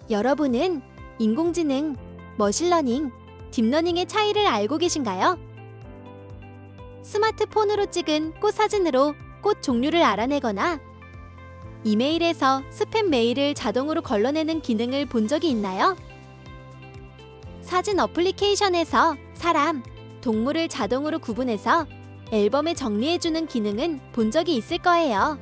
여러분은 인공지능, 머신러닝, 딥러닝의 차이를 알고 계신가요? 스마트폰으로 찍은 꽃 사진으로 꽃 종류를 알아내거나 이메일에서 스팸 메일을 자동으로 걸러내는 기능을 본 적이 있나요? 사진 어플리케이션에서 사람, 동물을 자동으로 구분해서 앨범에 정리해주는 기능은 본 적이 있을 거예요.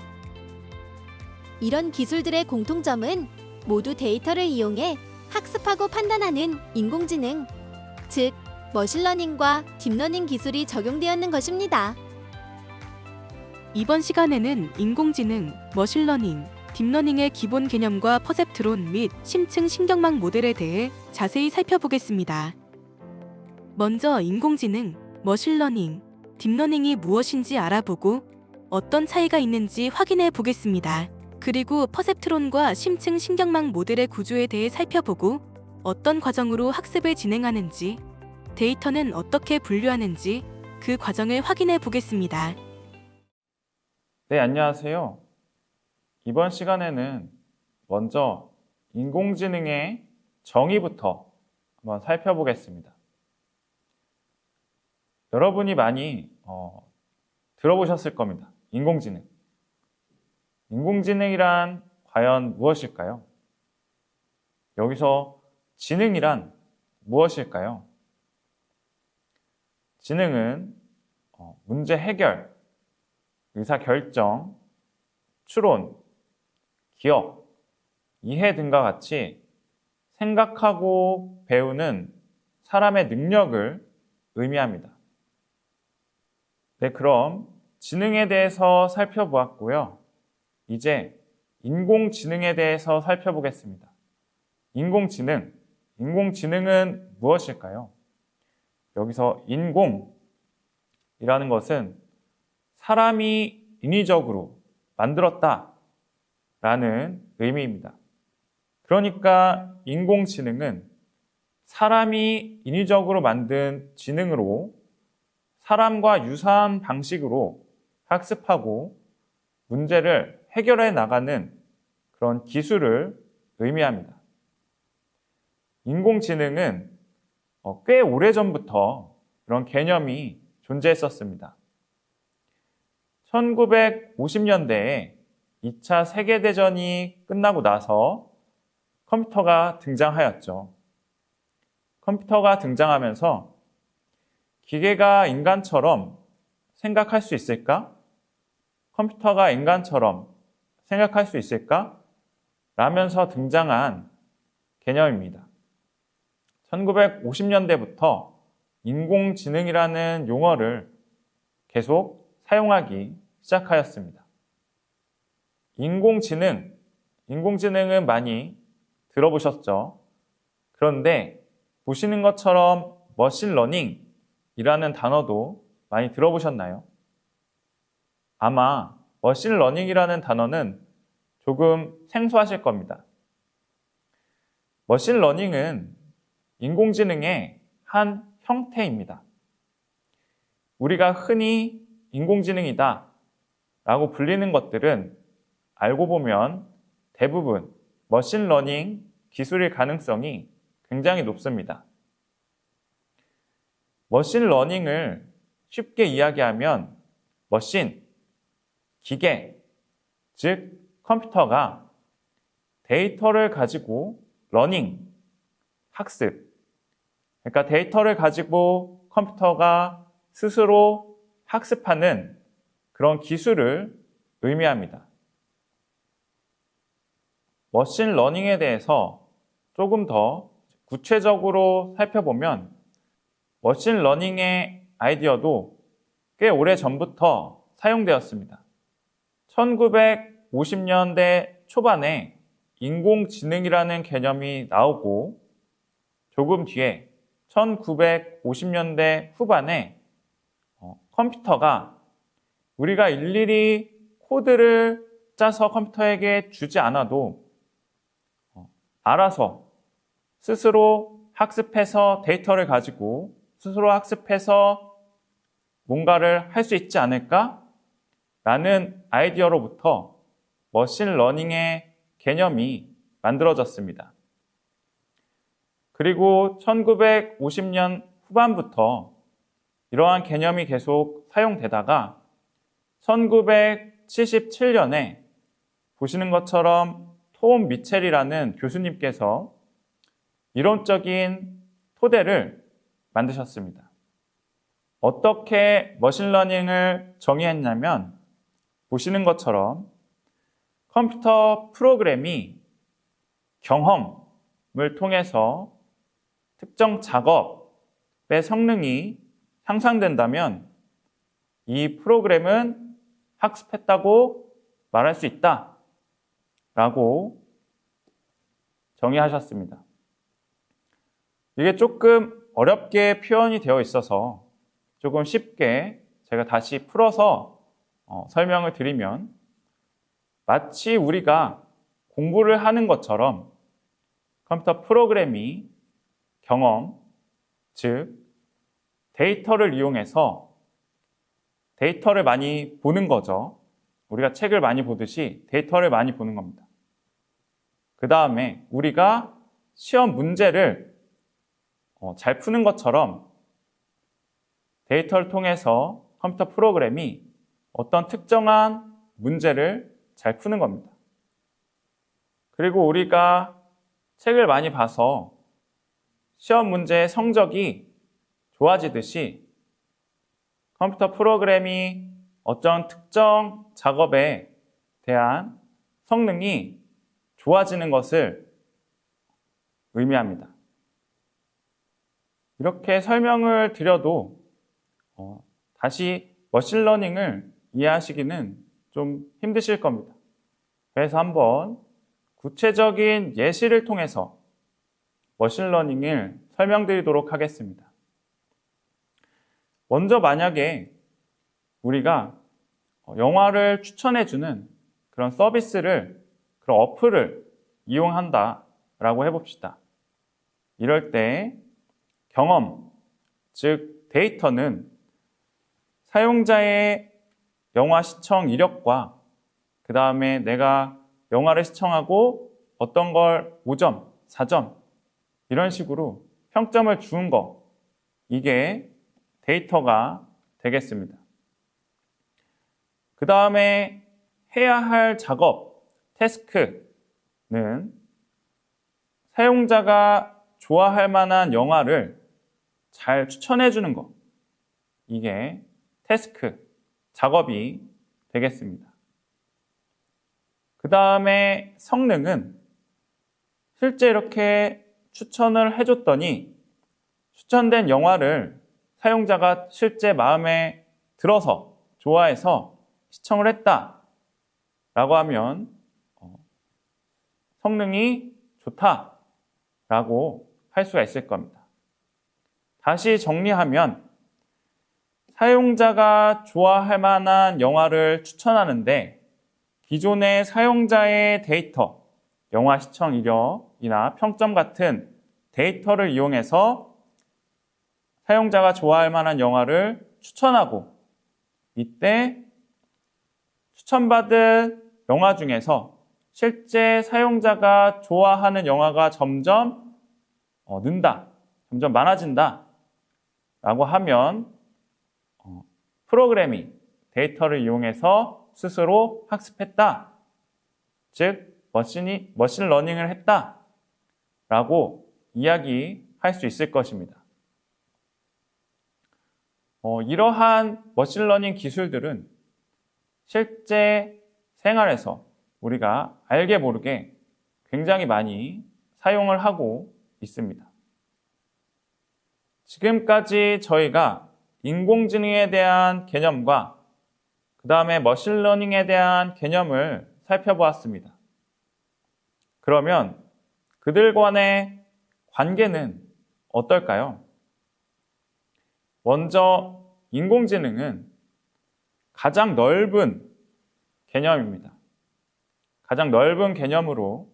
이런 기술들의 공통점은 모두 데이터를 이용해 학습하고 판단하는 인공지능, 즉 머신러닝과 딥러닝 기술이 적용되었는 것입니다. 이번 시간에는 인공지능, 머신러닝, 딥러닝의 기본 개념과 퍼셉트론 및 심층 신경망 모델에 대해 자세히 살펴보겠습니다. 먼저 인공지능, 머신러닝, 딥러닝이 무엇인지 알아보고 어떤 차이가 있는지 확인해 보겠습니다. 그리고 퍼셉트론과 심층 신경망 모델의 구조에 대해 살펴보고 어떤 과정으로 학습을 진행하는지, 데이터는 어떻게 분류하는지 그 과정을 확인해 보겠습니다. 네, 안녕하세요. 이번 시간에는 먼저 인공지능의 정의부터 한번 살펴보겠습니다. 여러분이 많이 들어보셨을 겁니다. 인공지능. 인공지능이란 과연 무엇일까요? 여기서 지능이란 무엇일까요? 지능은 문제 해결, 의사결정, 추론, 기억, 이해 등과 같이 생각하고 배우는 사람의 능력을 의미합니다. 네, 그럼 지능에 대해서 살펴보았고요. 이제 인공지능에 대해서 살펴보겠습니다. 인공지능은 무엇일까요? 여기서 인공이라는 것은 사람이 인위적으로 만들었다라는 의미입니다. 그러니까 인공지능은 사람이 인위적으로 만든 지능으로 사람과 유사한 방식으로 학습하고 문제를 해결해 나가는 그런 기술을 의미합니다. 인공지능은 꽤 오래전부터 그런 개념이 존재했었습니다. 1950년대에 2차 세계대전이 끝나고 나서 컴퓨터가 등장하였죠. 컴퓨터가 등장하면서 기계가 인간처럼 생각할 수 있을까? 컴퓨터가 인간처럼 생각할 수 있을까? 라면서 등장한 개념입니다. 1950년대부터 인공지능이라는 용어를 계속 사용하기 시작하였습니다. 인공지능은 많이 들어보셨죠? 그런데 보시는 것처럼 머신러닝이라는 단어도 많이 들어보셨나요? 아마 머신러닝이라는 단어는 조금 생소하실 겁니다. 머신러닝은 인공지능의 한 형태입니다. 우리가 흔히 인공지능이다 라고 불리는 것들은 알고 보면 대부분 머신러닝 기술일 가능성이 굉장히 높습니다. 머신러닝을 쉽게 이야기하면 머신, 기계, 즉 컴퓨터가 데이터를 가지고 러닝, 학습, 그러니까 데이터를 가지고 컴퓨터가 스스로 학습하는 그런 기술을 의미합니다. 머신러닝에 대해서 조금 더 구체적으로 살펴보면 머신러닝의 아이디어도 꽤 오래전부터 사용되었습니다. 1950년대 초반에 인공지능이라는 개념이 나오고 조금 뒤에 1950년대 후반에 컴퓨터가 우리가 일일이 코드를 짜서 컴퓨터에게 주지 않아도 알아서 스스로 학습해서 데이터를 가지고 스스로 학습해서 뭔가를 할 수 있지 않을까? 라는 아이디어로부터 머신러닝의 개념이 만들어졌습니다. 그리고 1950년 후반부터 이러한 개념이 계속 사용되다가 1977년에 보시는 것처럼 톰 미첼이라는 교수님께서 이론적인 토대를 만드셨습니다. 어떻게 머신러닝을 정의했냐면 보시는 것처럼 컴퓨터 프로그램이 경험을 통해서 특정 작업의 성능이 향상된다면 이 프로그램은 학습했다고 말할 수 있다 라고 정의하셨습니다. 이게 조금 어렵게 표현이 되어 있어서 조금 쉽게 제가 다시 풀어서 설명을 드리면 마치 우리가 공부를 하는 것처럼 컴퓨터 프로그램이 경험, 즉 데이터를 이용해서 데이터를 많이 보는 거죠. 우리가 책을 많이 보듯이 데이터를 많이 보는 겁니다. 그 다음에 우리가 시험 문제를 잘 푸는 것처럼 데이터를 통해서 컴퓨터 프로그램이 어떤 특정한 문제를 잘 푸는 겁니다. 그리고 우리가 책을 많이 봐서 시험 문제의 성적이 좋아지듯이 컴퓨터 프로그램이 어떤 특정 작업에 대한 성능이 좋아지는 것을 의미합니다. 이렇게 설명을 드려도 다시 머신러닝을 이해하시기는 좀 힘드실 겁니다. 그래서 한번 구체적인 예시를 통해서 머신러닝을 설명드리도록 하겠습니다. 먼저 만약에 우리가 영화를 추천해주는 그런 서비스를, 그런 어플을 이용한다라고 해봅시다. 이럴 때 경험, 즉 데이터는 사용자의 영화 시청 이력과 그 다음에 내가 영화를 시청하고 어떤 걸 5점, 4점 이런 식으로 평점을 준 거, 이게 데이터가 되겠습니다. 그 다음에 해야 할 작업, 태스크는 사용자가 좋아할 만한 영화를 잘 추천해 주는 거, 이게 태스크, 작업이 되겠습니다. 그 다음에 성능은 실제 이렇게 추천을 해줬더니 추천된 영화를 사용자가 실제 마음에 들어서 좋아해서 시청을 했다 라고 하면 성능이 좋다 라고 할 수가 있을 겁니다. 다시 정리하면 사용자가 좋아할 만한 영화를 추천하는데 기존의 사용자의 데이터, 영화 시청 이력이나 평점 같은 데이터를 이용해서 사용자가 좋아할 만한 영화를 추천하고, 이때 추천받은 영화 중에서 실제 사용자가 좋아하는 영화가 점점 는다, 점점 많아진다 라고 하면 프로그램이 데이터를 이용해서 스스로 학습했다, 즉 머신러닝을 했다 라고 이야기할 수 있을 것입니다. 이러한 머신러닝 기술들은 실제 생활에서 우리가 알게 모르게 굉장히 많이 사용을 하고 있습니다. 지금까지 저희가 인공지능에 대한 개념과 그 다음에 머신러닝에 대한 개념을 살펴보았습니다. 그러면 그들 간의 관계는 어떨까요? 먼저 인공지능은 가장 넓은 개념입니다. 가장 넓은 개념으로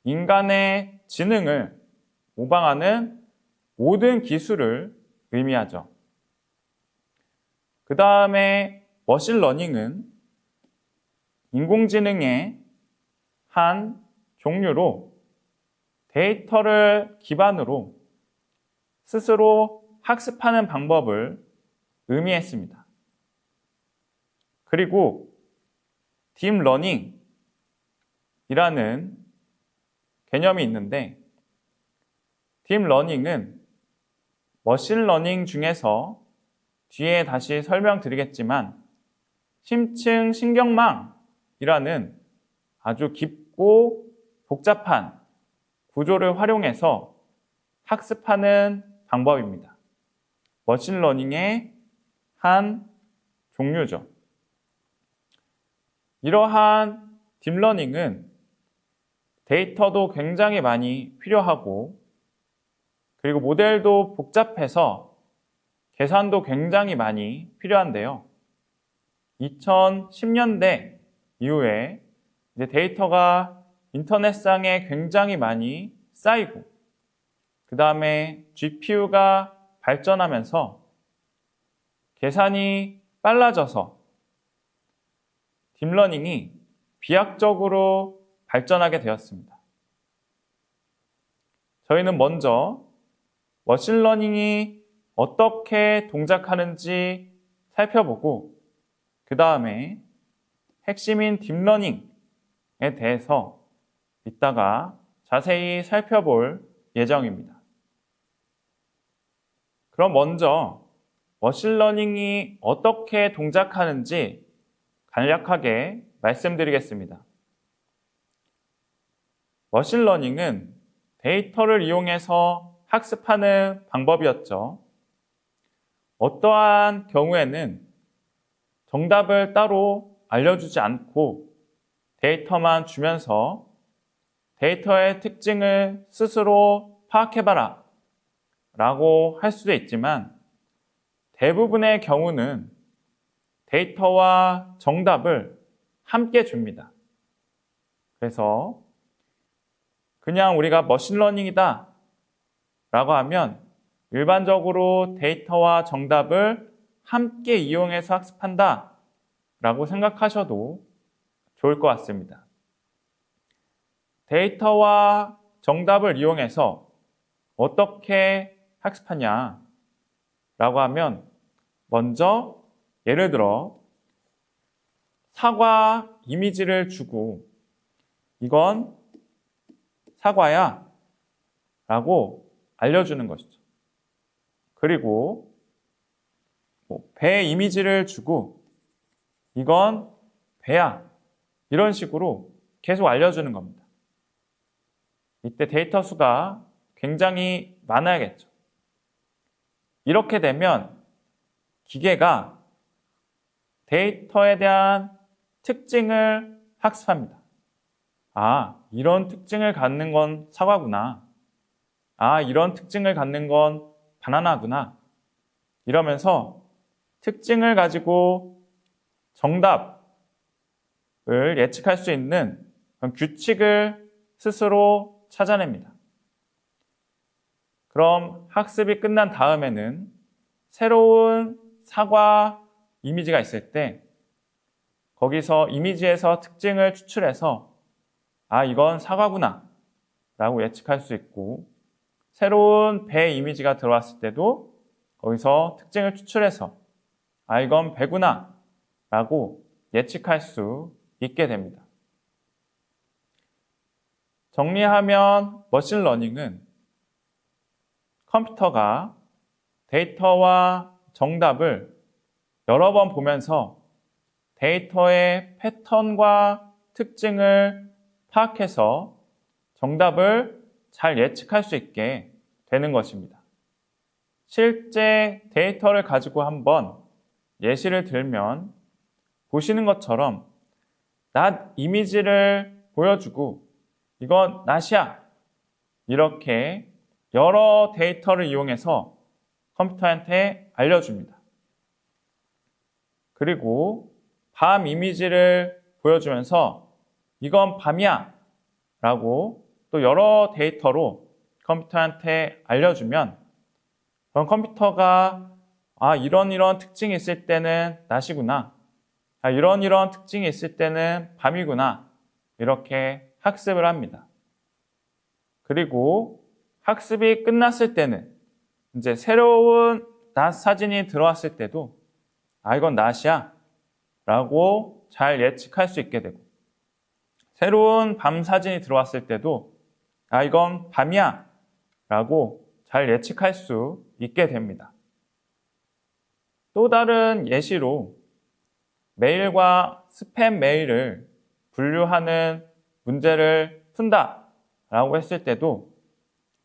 인간의 지능을 모방하는 모든 기술을 의미하죠. 그 다음에 머신러닝은 인공지능의 한 종류로 데이터를 기반으로 스스로 학습하는 방법을 의미했습니다. 그리고 딥러닝이라는 개념이 있는데, 딥러닝은 머신러닝 중에서 뒤에 다시 설명드리겠지만 심층 신경망이라는 아주 깊고 복잡한 구조를 활용해서 학습하는 방법입니다. 머신러닝의 한 종류죠. 이러한 딥러닝은 데이터도 굉장히 많이 필요하고, 그리고 모델도 복잡해서 계산도 굉장히 많이 필요한데요. 2010년대 이후에 이제 데이터가 인터넷상에 굉장히 많이 쌓이고, 그 다음에 GPU가 발전하면서 계산이 빨라져서 딥러닝이 비약적으로 발전하게 되었습니다. 저희는 먼저 머신러닝이 어떻게 동작하는지 살펴보고, 그 다음에 핵심인 딥러닝에 대해서 이따가 자세히 살펴볼 예정입니다. 그럼 먼저 머신러닝이 어떻게 동작하는지 간략하게 말씀드리겠습니다. 머신러닝은 데이터를 이용해서 학습하는 방법이었죠. 어떠한 경우에는 정답을 따로 알려주지 않고 데이터만 주면서 데이터의 특징을 스스로 파악해봐라 라고 할 수도 있지만, 대부분의 경우는 데이터와 정답을 함께 줍니다. 그래서 그냥 우리가 머신러닝이다 라고 하면 일반적으로 데이터와 정답을 함께 이용해서 학습한다 라고 생각하셔도 좋을 것 같습니다. 데이터와 정답을 이용해서 어떻게 학습하냐 라고 하면, 먼저 예를 들어 사과 이미지를 주고 이건 사과야 라고 알려주는 것이죠. 그리고 배 이미지를 주고 이건 배야, 이런 식으로 계속 알려주는 겁니다. 이때 데이터 수가 굉장히 많아야겠죠. 이렇게 되면 기계가 데이터에 대한 특징을 학습합니다. 아, 이런 특징을 갖는 건 사과구나. 아, 이런 특징을 갖는 건 바나나구나. 이러면서 특징을 가지고 정답을 예측할 수 있는 그런 규칙을 스스로 찾아냅니다. 그럼 학습이 끝난 다음에는 새로운 사과 이미지가 있을 때 거기서 이미지에서 특징을 추출해서 아, 이건 사과구나 라고 예측할 수 있고, 새로운 배 이미지가 들어왔을 때도 거기서 특징을 추출해서 아, 이건 배구나 라고 예측할 수 있게 됩니다. 정리하면 머신러닝은 컴퓨터가 데이터와 정답을 여러 번 보면서 데이터의 패턴과 특징을 파악해서 정답을 잘 예측할 수 있게 되는 것입니다. 실제 데이터를 가지고 한번 예시를 들면 보시는 것처럼 낮 이미지를 보여주고 이건 낮이야, 이렇게 여러 데이터를 이용해서 컴퓨터한테 알려줍니다. 그리고 밤 이미지를 보여주면서 이건 밤이야 라고 또 여러 데이터로 컴퓨터한테 알려주면 그럼 컴퓨터가 아, 이런 특징이 있을 때는 낮이구나, 아, 이런 특징이 있을 때는 밤이구나, 이렇게 학습을 합니다. 그리고 학습이 끝났을 때는 이제 새로운 낮 사진이 들어왔을 때도 이건 낮이야 라고 잘 예측할 수 있게 되고, 새로운 밤 사진이 들어왔을 때도 이건 밤이야 라고 잘 예측할 수 있게 됩니다. 또 다른 예시로 메일과 스팸 메일을 분류하는 문제를 푼다 라고 했을 때도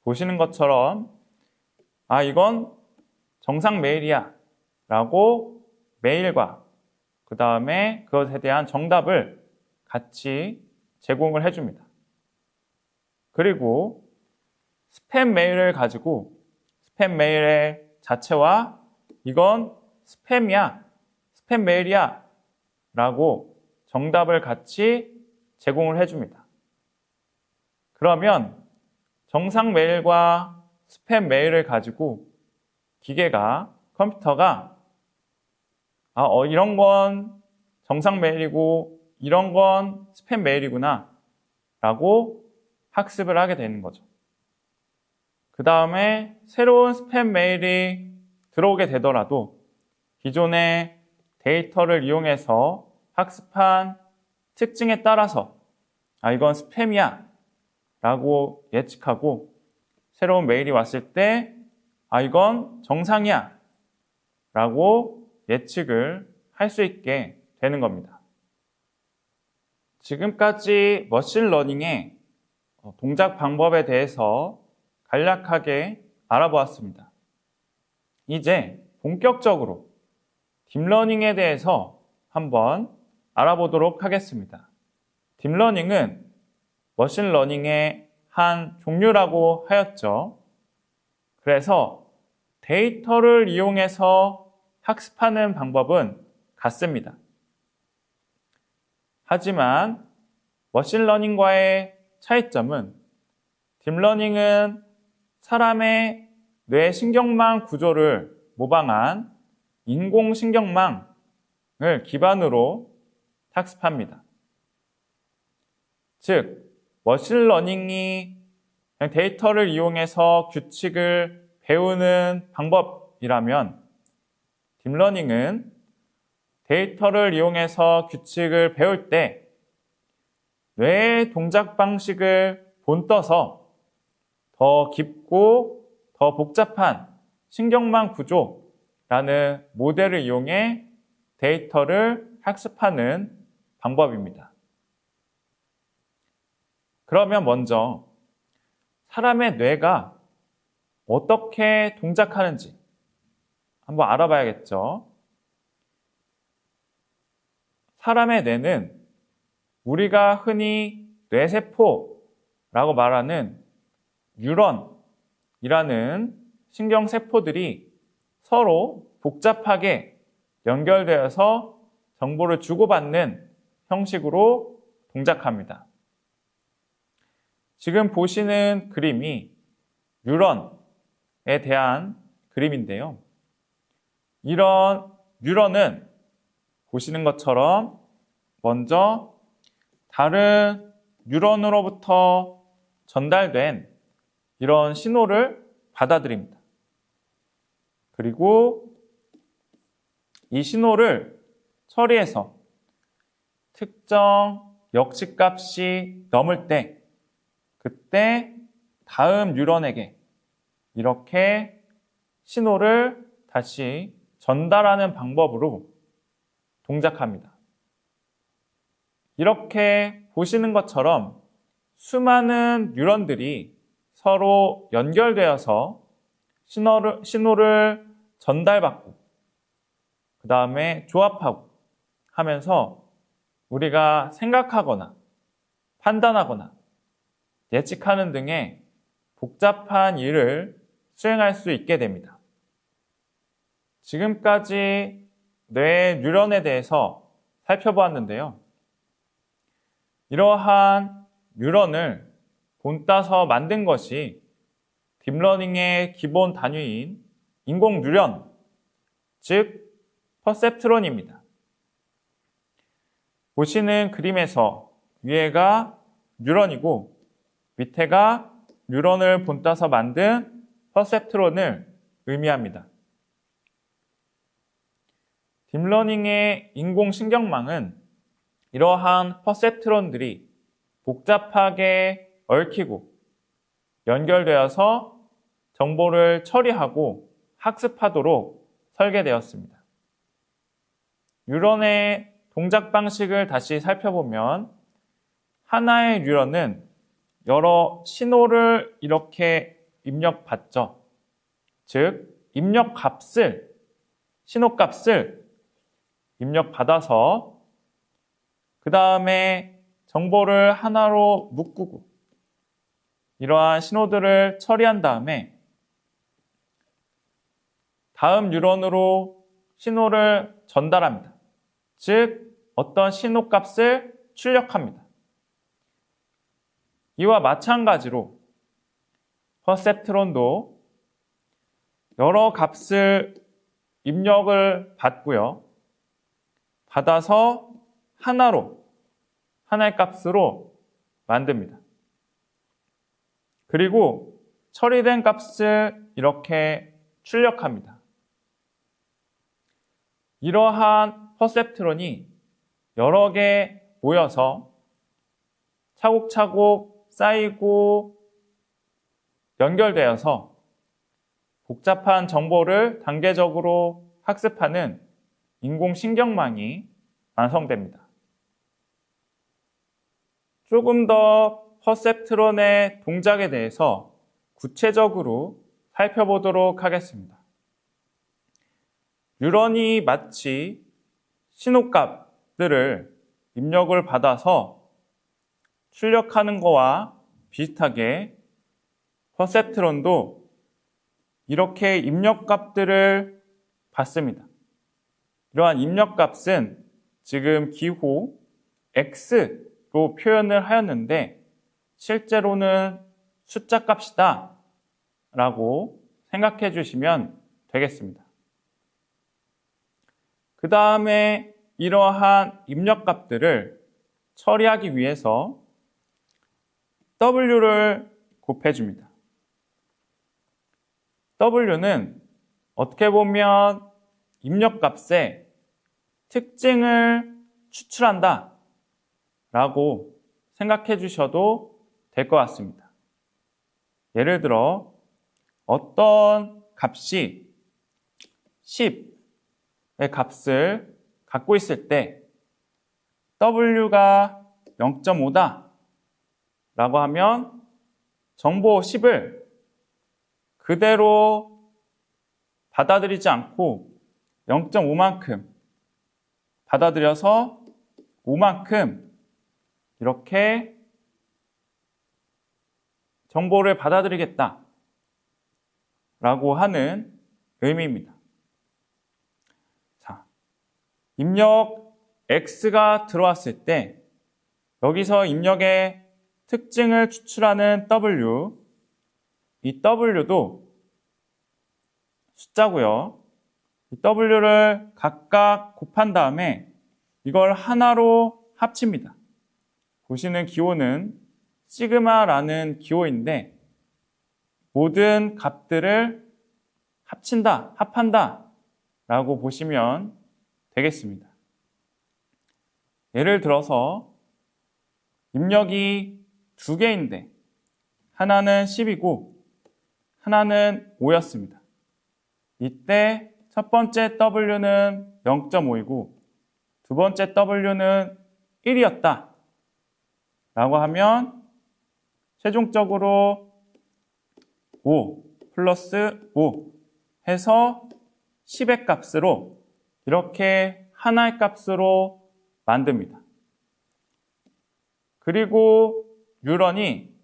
보시는 것처럼 이건 정상 메일이야 라고 메일과 그 다음에 그것에 대한 정답을 같이 제공을 해줍니다. 그리고 스팸 메일을 가지고 스팸 메일의 자체와 이건 스팸이야, 스팸 메일이야 라고 정답을 같이 제공을 해줍니다. 그러면 정상 메일과 스팸 메일을 가지고 컴퓨터가 이런 건 정상 메일이고 이런 건 스팸 메일이구나 라고 학습을 하게 되는 거죠. 그 다음에 새로운 스팸 메일이 들어오게 되더라도 기존의 데이터를 이용해서 학습한 특징에 따라서 이건 스팸이야 라고 예측하고, 새로운 메일이 왔을 때 이건 정상이야 라고 예측을 할 수 있게 되는 겁니다. 지금까지 머신러닝의 동작 방법에 대해서 간략하게 알아보았습니다. 이제 본격적으로 딥러닝에 대해서 한번 알아보도록 하겠습니다. 딥러닝은 머신러닝의 한 종류라고 하였죠. 그래서 데이터를 이용해서 학습하는 방법은 같습니다. 하지만 머신러닝과의 차이점은 딥러닝은 사람의 뇌 신경망 구조를 모방한 인공신경망을 기반으로 학습합니다. 즉, 머신러닝이 데이터를 이용해서 규칙을 배우는 방법이라면 딥러닝은 데이터를 이용해서 규칙을 배울 때 뇌의 동작 방식을 본떠서 더 깊고 더 복잡한 신경망 구조라는 모델을 이용해 데이터를 학습하는 방법입니다. 그러면 먼저 사람의 뇌가 어떻게 동작하는지 한번 알아봐야겠죠. 사람의 뇌는 우리가 흔히 뇌세포라고 말하는 뉴런이라는 신경세포들이 서로 복잡하게 연결되어서 정보를 주고받는 형식으로 동작합니다. 지금 보시는 그림이 뉴런에 대한 그림인데요. 이런 뉴런은 보시는 것처럼 먼저 다른 뉴런으로부터 전달된 이런 신호를 받아들입니다. 그리고 이 신호를 처리해서 특정 역치값이 넘을 때 그때 다음 뉴런에게 이렇게 신호를 다시 전달하는 방법으로 동작합니다. 이렇게 보시는 것처럼 수많은 뉴런들이 서로 연결되어서 신호를 전달받고 그 다음에 조합하고 하면서 우리가 생각하거나 판단하거나 예측하는 등의 복잡한 일을 수행할 수 있게 됩니다. 지금까지 뇌의 뉴런에 대해서 살펴보았는데요. 이러한 뉴런을 본따서 만든 것이 딥러닝의 기본 단위인 인공 뉴런, 즉 퍼셉트론입니다. 보시는 그림에서 위에가 뉴런이고 밑에가 뉴런을 본따서 만든 퍼셉트론을 의미합니다. 딥러닝의 인공신경망은 이러한 퍼셉트론들이 복잡하게 얽히고 연결되어서 정보를 처리하고 학습하도록 설계되었습니다. 뉴런의 동작 방식을 다시 살펴보면 하나의 뉴런은 여러 신호를 이렇게 입력받죠. 즉, 신호값을 입력받아서 그 다음에 정보를 하나로 묶고 이러한 신호들을 처리한 다음에 다음 뉴런으로 신호를 전달합니다. 즉, 어떤 신호값을 출력합니다. 이와 마찬가지로 퍼셉트론도 여러 값을 입력을 받고요. 받아서 하나의 값으로 만듭니다. 그리고 처리된 값을 이렇게 출력합니다. 이러한 퍼셉트론이 여러 개 모여서 차곡차곡 쌓이고 연결되어서 복잡한 정보를 단계적으로 학습하는 인공신경망이 완성됩니다. 조금 더 퍼셉트론의 동작에 대해서 구체적으로 살펴보도록 하겠습니다. 뉴런이 마치 신호값들을 입력을 받아서 출력하는 것과 비슷하게 퍼셉트론도 이렇게 입력값들을 받습니다. 이러한 입력값은 지금 기호 x로 표현을 하였는데 실제로는 숫자 값이다 라고 생각해 주시면 되겠습니다. 그 다음에 이러한 입력값들을 처리하기 위해서 w를 곱해줍니다. w는 어떻게 보면 입력값의 특징을 추출한다 라고 생각해 주셔도 될 것 같습니다. 예를 들어 어떤 값이 10의 값을 갖고 있을 때 w가 0.5다 라고 하면 정보 10을 그대로 받아들이지 않고 0.5만큼 받아들여서 5만큼 이렇게 정보를 받아들이겠다 라고 하는 의미입니다. 자, 입력 X가 들어왔을 때 여기서 입력의 특징을 추출하는 W, 이 W도 숫자고요. 이 W를 각각 곱한 다음에 이걸 하나로 합칩니다. 보시는 기호는 시그마라는 기호인데 모든 값들을 합한다 라고 보시면 되겠습니다. 예를 들어서 입력이 두 개인데 하나는 10이고 하나는 5였습니다. 이때 첫 번째 W는 0.5이고 두 번째 W는 1이었다 라고 하면 최종적으로 5 플러스 5 해서 10의 값으로 이렇게 하나의 값으로 만듭니다. 그리고 뉴런이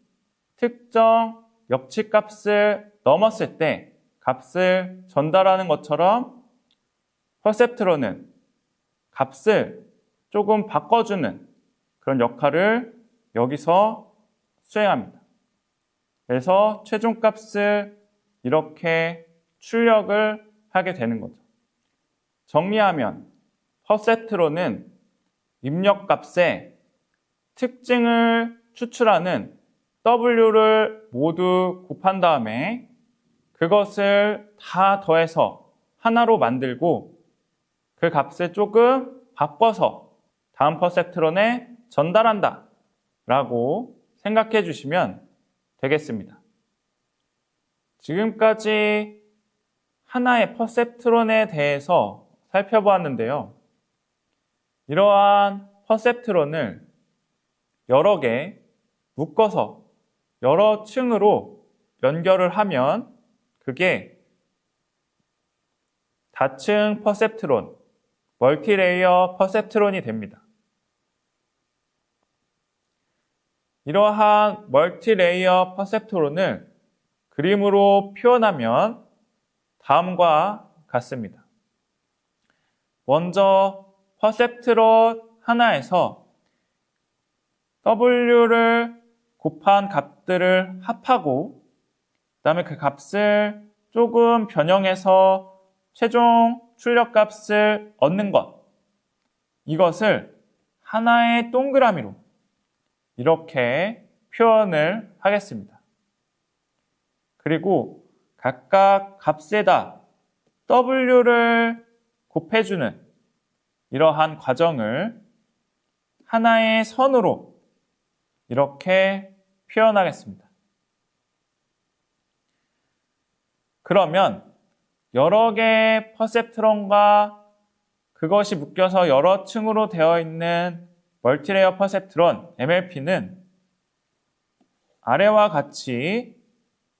특정 역치값을 넘었을 때 값을 전달하는 것처럼 퍼셉트론은 값을 조금 바꿔주는 그런 역할을 여기서 수행합니다. 그래서 최종값을 이렇게 출력을 하게 되는 거죠. 정리하면 퍼셉트론은 입력값의 특징을 추출하는 W를 모두 곱한 다음에 그것을 다 더해서 하나로 만들고 그 값을 조금 바꿔서 다음 퍼셉트론에 전달한다 라고 생각해 주시면 되겠습니다. 지금까지 하나의 퍼셉트론에 대해서 살펴보았는데요. 이러한 퍼셉트론을 여러 개 묶어서 여러 층으로 연결을 하면 그게 다층 퍼셉트론, 멀티레이어 퍼셉트론이 됩니다. 이러한 멀티레이어 퍼셉트론을 그림으로 표현하면 다음과 같습니다. 먼저 퍼셉트론 하나에서 W를 곱한 값들을 합하고 그다음에 그 값을 조금 변형해서 최종 출력값을 얻는 것, 이것을 하나의 동그라미로 이렇게 표현을 하겠습니다. 그리고 각각 값에다 W를 곱해주는 이러한 과정을 하나의 선으로 이렇게 표현하겠습니다. 그러면 여러 개의 퍼셉트론과 그것이 묶여서 여러 층으로 되어 있는 멀티레이어 퍼셉트론 MLP는 아래와 같이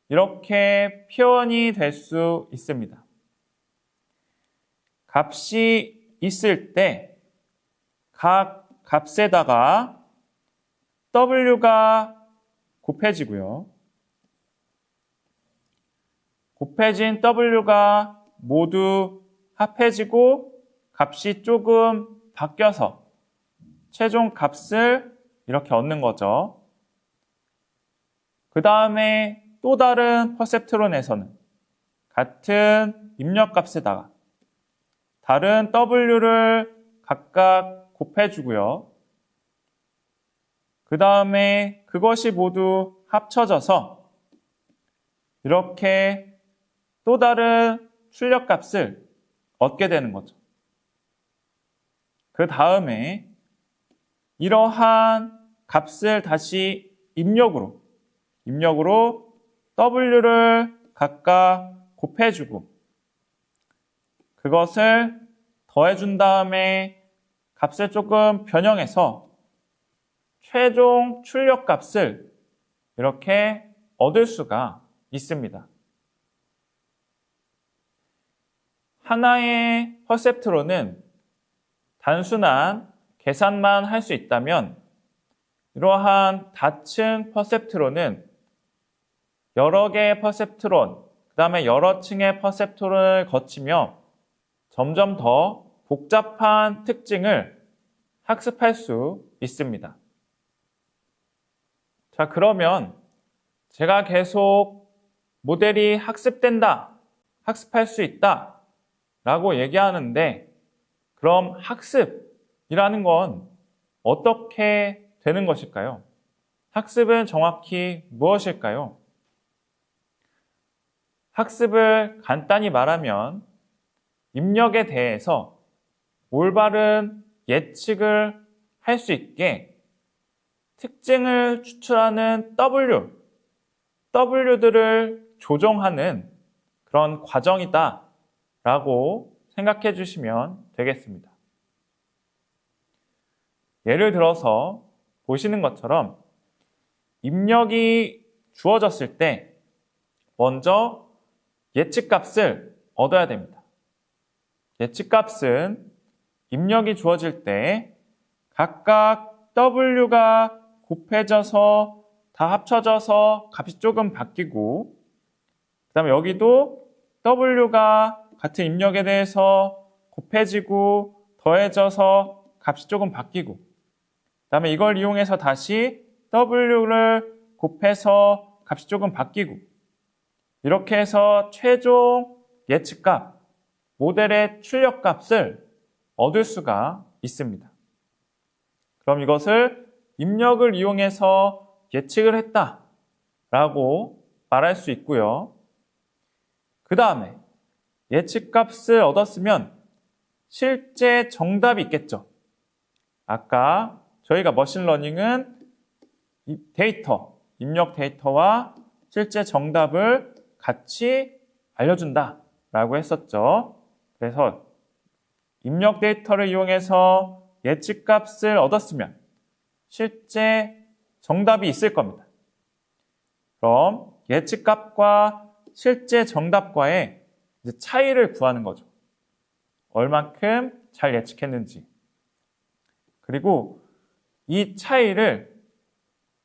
이렇게 표현이 될 수 있습니다. 값이 있을 때 각 값에다가 W가 곱해지고요. 곱해진 W가 모두 합해지고 값이 조금 바뀌어서 최종 값을 이렇게 얻는 거죠. 그 다음에 또 다른 퍼셉트론에서는 같은 입력값에다가 다른 W를 각각 곱해주고요. 그 다음에 그것이 모두 합쳐져서 이렇게 또 다른 출력값을 얻게 되는 거죠. 그 다음에 이러한 값을 다시 입력으로 W를 각각 곱해주고 그것을 더해준 다음에 값을 조금 변형해서 최종 출력값을 이렇게 얻을 수가 있습니다. 하나의 퍼셉트론은 단순한 계산만 할 수 있다면 이러한 다층 퍼셉트론은 여러 개의 퍼셉트론, 그 다음에 여러 층의 퍼셉트론을 거치며 점점 더 복잡한 특징을 학습할 수 있습니다. 자, 그러면 제가 계속 모델이 학습된다, 학습할 수 있다 라고 얘기하는데 그럼 학습이라는 건 어떻게 되는 것일까요? 학습은 정확히 무엇일까요? 학습을 간단히 말하면 입력에 대해서 올바른 예측을 할 수 있게 특징을 추출하는 W들을 조정하는 그런 과정이다 라고 생각해 주시면 되겠습니다. 예를 들어서 보시는 것처럼 입력이 주어졌을 때 먼저 예측값을 얻어야 됩니다. 예측값은 입력이 주어질 때 각각 W가 곱해져서 다 합쳐져서 값이 조금 바뀌고 그 다음에 여기도 W가 같은 입력에 대해서 곱해지고 더해져서 값이 조금 바뀌고 그 다음에 이걸 이용해서 다시 W를 곱해서 값이 조금 바뀌고 이렇게 해서 최종 예측값, 모델의 출력값을 얻을 수가 있습니다. 그럼 이것을 입력을 이용해서 예측을 했다 라고 말할 수 있고요. 그 다음에 예측값을 얻었으면 실제 정답이 있겠죠. 아까 저희가 머신러닝은 데이터, 입력 데이터와 실제 정답을 같이 알려준다 라고 했었죠. 그래서 입력 데이터를 이용해서 예측값을 얻었으면 실제 정답이 있을 겁니다. 그럼 예측값과 실제 정답과의 차이를 구하는 거죠. 얼만큼 잘 예측했는지. 그리고 이 차이를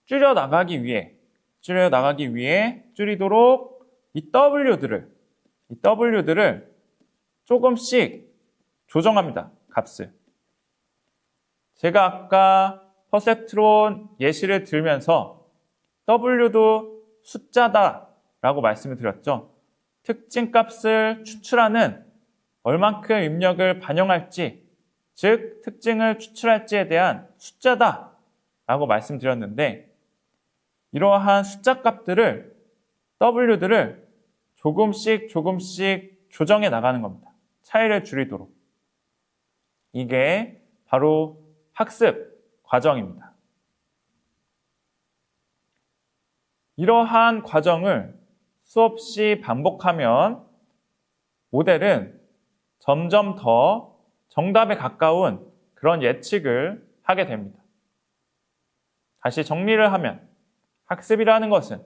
줄여나가기 위해 줄이도록 이 W들을 조금씩 조정합니다. 값을. 제가 아까 퍼셉트론 예시를 들면서 W도 숫자다 라고 말씀을 드렸죠. 특징 값을 추출하는 얼만큼 입력을 반영할지, 즉 특징을 추출할지에 대한 숫자다 라고 말씀드렸는데, 이러한 숫자 값들을 W들을 조금씩 조정해 나가는 겁니다. 차이를 줄이도록. 이게 바로 학습 과정입니다. 이러한 과정을 수없이 반복하면 모델은 점점 더 정답에 가까운 그런 예측을 하게 됩니다. 다시 정리를 하면 학습이라는 것은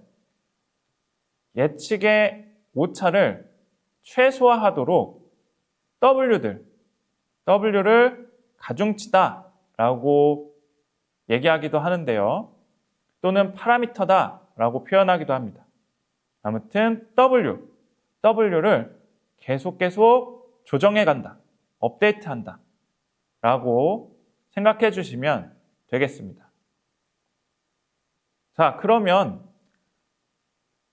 예측의 오차를 최소화하도록 W를 가중치다 라고 얘기하기도 하는데요. 또는 파라미터다 라고 표현하기도 합니다. 아무튼 W를 계속 조정해 간다, 업데이트한다 라고 생각해 주시면 되겠습니다. 자, 그러면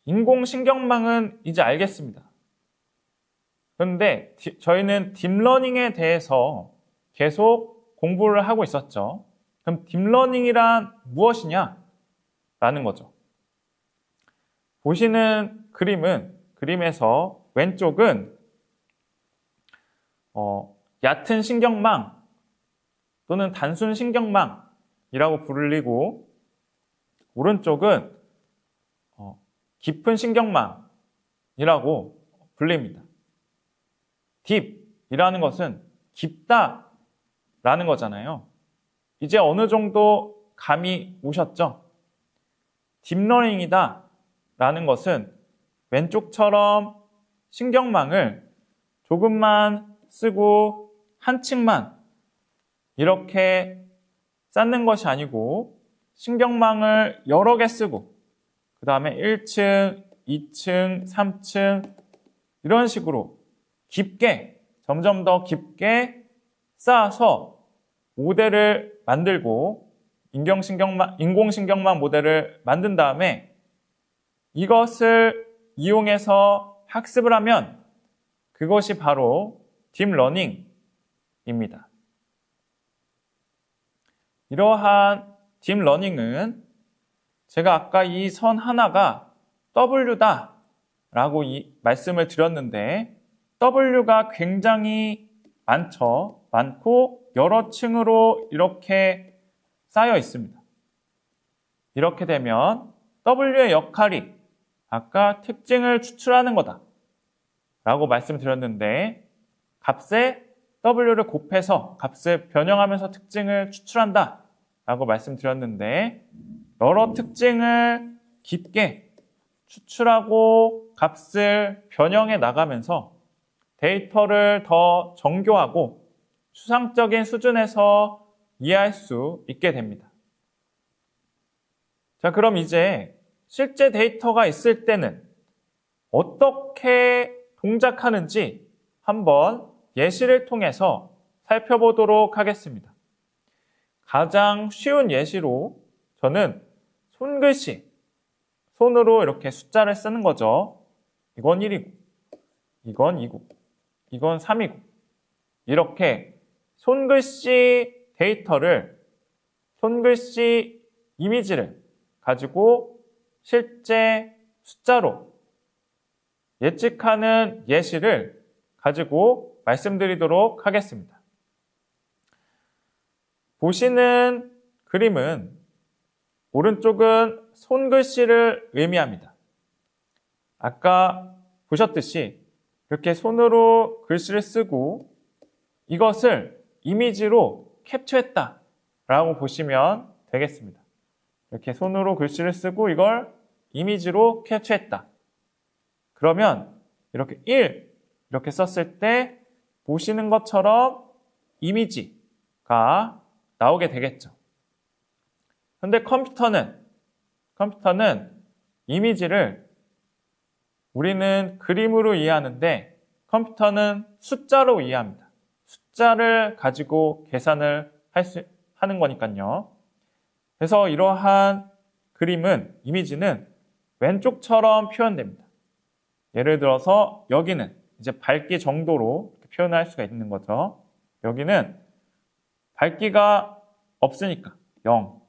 인공신경망은 이제 알겠습니다. 그런데 저희는 딥러닝에 대해서 계속 공부를 하고 있었죠. 그럼 딥러닝이란 무엇이냐? 라는 거죠. 보시는 그림에서 왼쪽은 얕은 신경망 또는 단순 신경망이라고 불리고, 오른쪽은 깊은 신경망이라고 불립니다. 딥이라는 것은 깊다라는 거잖아요. 이제 어느 정도 감이 오셨죠? 딥러닝이다 라는 것은 왼쪽처럼 신경망을 조금만 쓰고 한 층만 이렇게 쌓는 것이 아니고 신경망을 여러 개 쓰고 그 다음에 1층, 2층, 3층 이런 식으로 깊게, 점점 더 깊게 쌓아서 모델을 만들고 인공신경망 모델을 만든 다음에 이것을 이용해서 학습을 하면 그것이 바로 딥러닝입니다. 이러한 딥러닝은 제가 아까 이 선 하나가 W다 라고 말씀을 드렸는데, W가 굉장히 많고 여러 층으로 이렇게 쌓여 있습니다. 이렇게 되면 W의 역할이 아까 특징을 추출하는 거다 라고 말씀드렸는데, 값에 W를 곱해서 값을 변형하면서 특징을 추출한다 라고 말씀드렸는데, 여러 특징을 깊게 추출하고 값을 변형해 나가면서 데이터를 더 정교하고 추상적인 수준에서 이해할 수 있게 됩니다. 자, 그럼 이제 실제 데이터가 있을 때는 어떻게 동작하는지 한번 예시를 통해서 살펴보도록 하겠습니다. 가장 쉬운 예시로 저는 손글씨, 손으로 이렇게 숫자를 쓰는 거죠. 이건 1이고, 이건 2고, 이건 3이고, 이렇게 손글씨 데이터를, 손글씨 이미지를 가지고 실제 숫자로 예측하는 예시를 가지고 말씀드리도록 하겠습니다. 보시는 그림은 오른쪽은 손글씨를 의미합니다. 아까 보셨듯이 이렇게 손으로 글씨를 쓰고 이것을 이미지로 캡처했다 라고 보시면 되겠습니다. 이렇게 손으로 글씨를 쓰고 이걸 이미지로 캡처했다. 그러면 이렇게 1 이렇게 썼을 때 보시는 것처럼 이미지가 나오게 되겠죠. 그런데 컴퓨터는 이미지를 우리는 그림으로 이해하는데 컴퓨터는 숫자로 이해합니다. 숫자를 가지고 계산을 하는 거니까요. 그래서 이러한 그림은, 이미지는 왼쪽처럼 표현됩니다. 예를 들어서 여기는 이제 밝기 정도로 표현할 수가 있는 거죠. 여기는 밝기가 없으니까 0.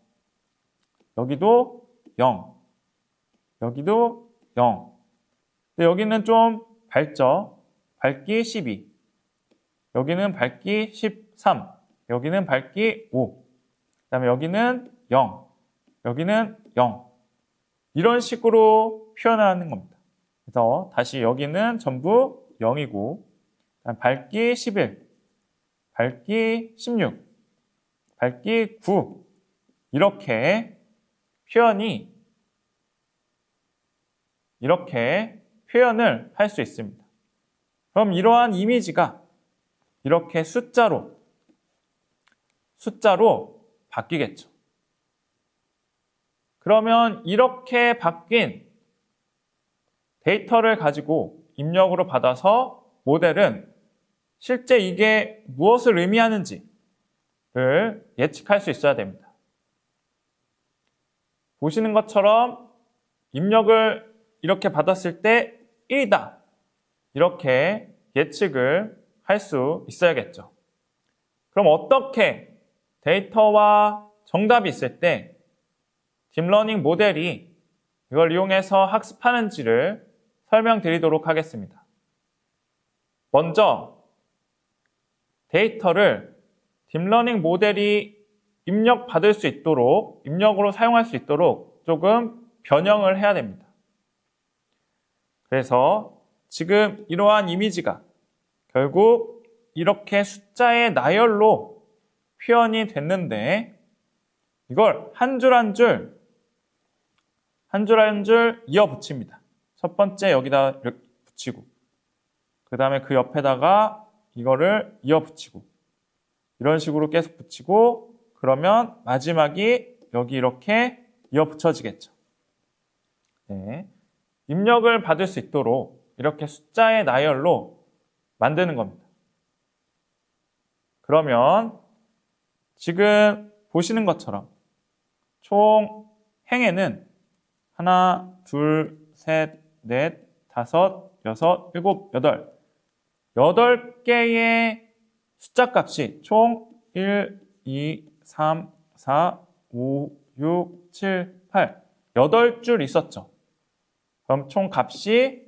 여기도 0. 여기도 0. 근데 여기는 좀 밝죠. 밝기 12. 여기는 밝기 13. 여기는 밝기 5. 그 다음에 여기는 0. 여기는 0. 이런 식으로 표현하는 겁니다. 그래서 다시 여기는 전부 0이고 밝기 11, 밝기 16, 밝기 9 이렇게 표현을 할 수 있습니다. 그럼 이러한 이미지가 이렇게 숫자로 바뀌겠죠. 그러면 이렇게 바뀐 데이터를 가지고 입력으로 받아서 모델은 실제 이게 무엇을 의미하는지를 예측할 수 있어야 됩니다. 보시는 것처럼 입력을 이렇게 받았을 때 1이다. 이렇게 예측을 할 수 있어야겠죠. 그럼 어떻게 데이터와 정답이 있을 때 딥러닝 모델이 이걸 이용해서 학습하는지를 설명드리도록 하겠습니다. 먼저 데이터를 딥러닝 모델이 입력으로 사용할 수 있도록 조금 변형을 해야 됩니다. 그래서 지금 이러한 이미지가 결국 이렇게 숫자의 나열로 표현이 됐는데 이걸 한 줄 한 줄 이어 붙입니다. 첫 번째 여기다 이렇게 붙이고 그 다음에 그 옆에다가 이거를 이어 붙이고 이런 식으로 계속 붙이고 그러면 마지막이 여기 이렇게 이어 붙여지겠죠. 네. 입력을 받을 수 있도록 이렇게 숫자의 나열로 만드는 겁니다. 그러면 지금 보시는 것처럼 총 행에는 하나, 둘, 셋, 넷, 다섯, 여섯, 일곱, 여덟 8개의 숫자 값이 총 1, 2, 3, 4, 5, 6, 7, 8 8줄 있었죠. 그럼 총 값이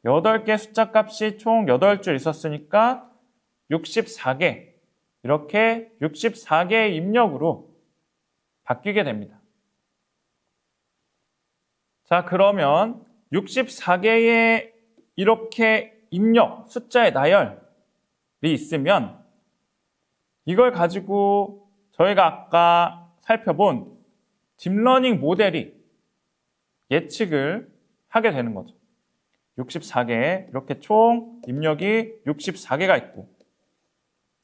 8개 숫자 값이 총 8줄 있었으니까 64개 이렇게 64개의 입력으로 바뀌게 됩니다. 자, 그러면 64개의 이렇게 입력, 숫자의 나열이 있으면 이걸 가지고 저희가 아까 살펴본 딥러닝 모델이 예측을 하게 되는 거죠. 64개, 이렇게 총 입력이 64개가 있고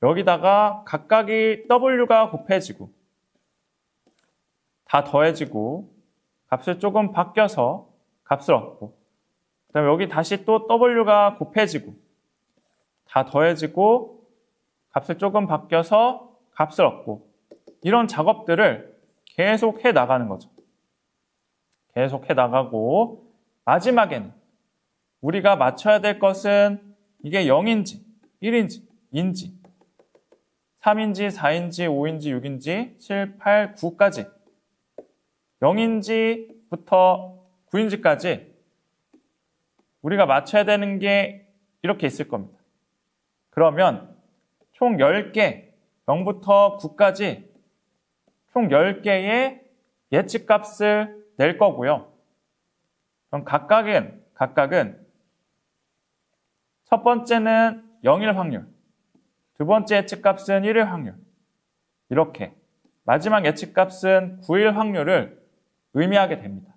여기다가 각각이 W가 곱해지고 다 더해지고 값을 조금 바뀌어서 값을 얻고 그 다음에 여기 다시 또 W가 곱해지고 다 더해지고 값을 조금 바뀌어서 값을 얻고 이런 작업들을 계속 해 나가는 거죠. 계속 해 나가고 마지막에는 우리가 맞춰야 될 것은 이게 0인지 1인지 2인지 3인지 4인지 5인지 6인지 7, 8, 9까지 0인지부터 9인지까지 우리가 맞춰야 되는 게 이렇게 있을 겁니다. 그러면 총 10개, 0부터 9까지 총 10개의 예측값을 낼 거고요. 그럼 각각은 첫 번째는 0일 확률, 두 번째 예측값은 1일 확률, 이렇게 마지막 예측값은 9일 확률을 의미하게 됩니다.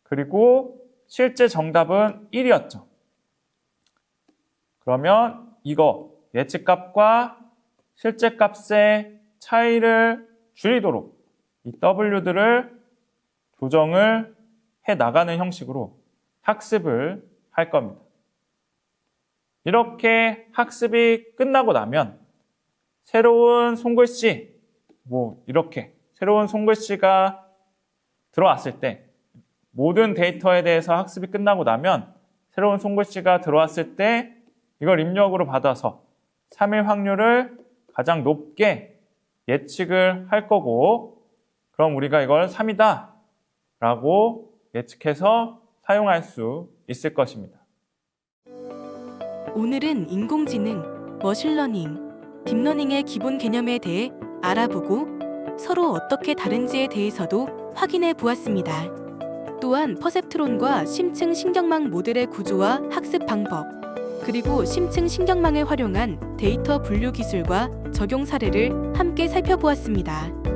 그리고 실제 정답은 1이었죠. 그러면 이거 예측값과 실제 값의 차이를 줄이도록 이 W들을 조정을 해 나가는 형식으로 학습을 할 겁니다. 이렇게 학습이 끝나고 나면 새로운 손글씨, 이렇게 새로운 손글씨가 들어왔을 때 모든 데이터에 대해서 학습이 끝나고 나면 새로운 손글씨가 들어왔을 때 이걸 입력으로 받아서 3일 확률을 가장 높게 예측을 할 거고, 그럼 우리가 이걸 3이다 라고 예측해서 사용할 수 있을 것입니다. 오늘은 인공지능, 머신러닝, 딥러닝의 기본 개념에 대해 알아보고 서로 어떻게 다른지에 대해서도 확인해 보았습니다. 또한 퍼셉트론과 심층 신경망 모델의 구조와 학습 방법, 그리고 심층 신경망을 활용한 데이터 분류 기술과 적용 사례를 함께 살펴보았습니다.